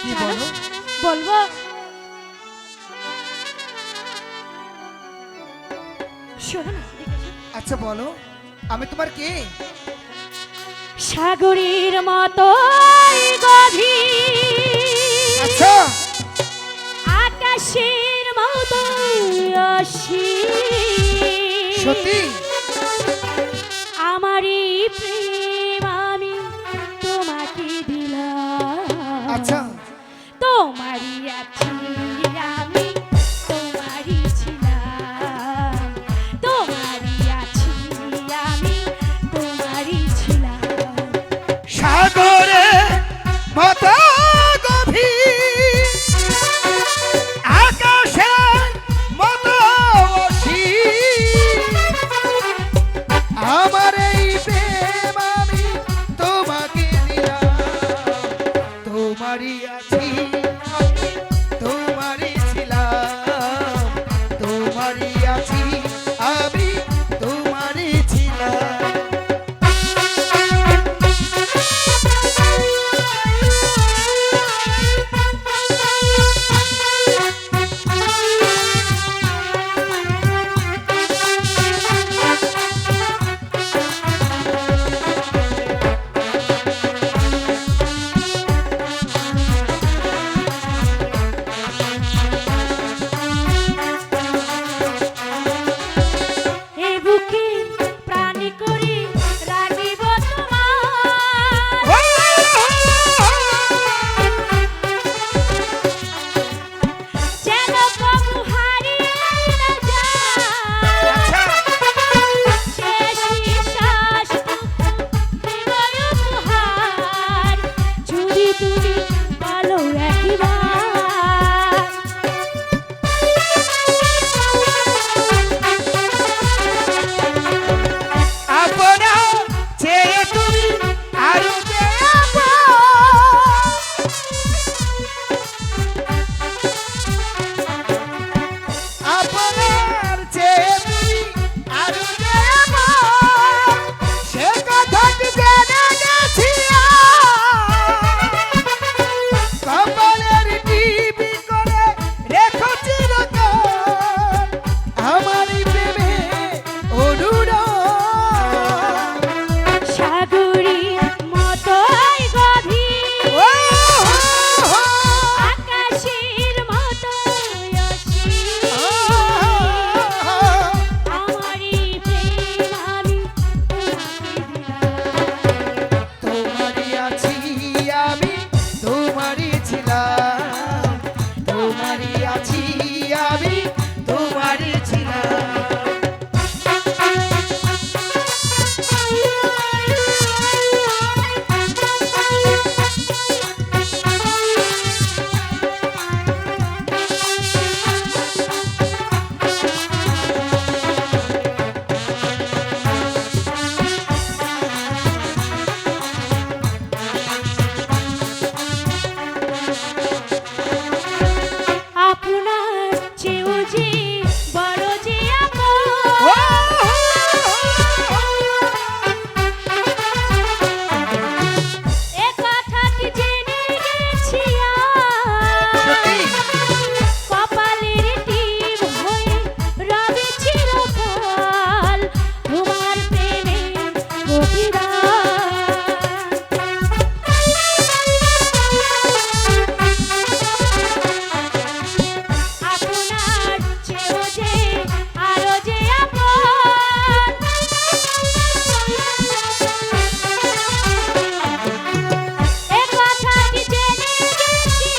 কি বলো? বলবো শোনো না, আচ্ছা বলো, আমি তোমার কে? সাগরের মতো গভীর, আচ্ছা আকাশের মতো অসীম, সত্যি? আমারই প্রেম আমি তোমাকে দিলাম। আচ্ছা তোমারই আছি আমি, তোমারই ছিলাম, তোমারই আছি আমি, তোমারই ছিলাম। সাগরে মতো গভীর, আকাশের মতো অসীম, আমার এই প্রেম আমি তোমাকে দিলাম। তোমারই আছি আমি, তোমারই ছিলাম, তোমারই আছি আমি, তোমারই ছিলাম। এ বুকে প্রাণী করে রাখিব তোমার, যেন কবু হারিয়ে না যায়। শেষ নিঃশ্বাসটুকু হৃদয় উপহার, যদি তুমি বলো একবার। আপনা চেয়ে তুমি আরো দেবো, আপনার চেয়ে তুমি আরো দেবো, সে কথা জেনে গেছি কপালের টিভি করে রেখো চিরকাল আমার প্রেমে অনুরাগ। সাগরের মতোই গভীর, ও হো আকাশের মতোই অসীম, আমারই প্রেম আমি তোমাকে দিলাম। তোমারই আছি আমি, তোমারই ছিলাম, তোমারই আছি আমি, তোমারই ছিলাম। আপনার চেয়েও যে বড় যে আপন, ও এ কথাটি জেনে গেছি সত্যি? কপালের টিপ হয়ে রবে চিরকাল তোমার প্রেমে গভীরা। আপনার চেয়েও যে আরো যে আপন, এ কথাটি জেনে গেছি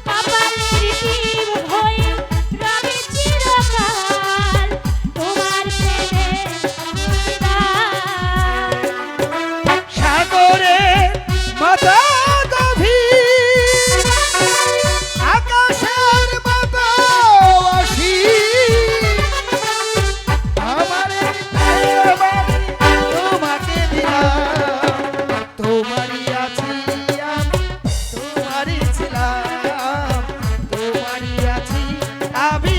কপালের টিপ হয়ে রবে চিরকাল তোমার প্রেমে গভীরা। সাগরে মতো গভীর, আকাশের মতো অসীম, আমার এই প্রেম আমি তোমাকে দিলাম। তোমারই আছি আমি, তোমারই ছিলাম, তোমারই আছি আমি,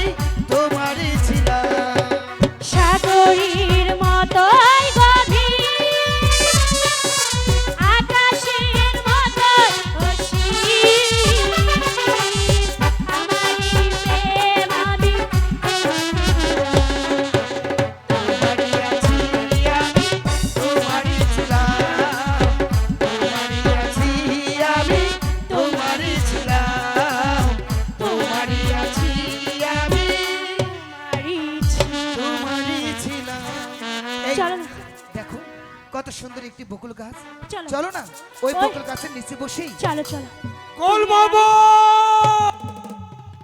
তোমারই ছিলাম। সাগরের মতোই গভীর, আকাশের মতো চলো দেখো কত সুন্দর একটি বকুল গাছ। চলো চলো না ওই ওই- বকুল গাছের নিচে বসেই চলো চলো গোল বাবা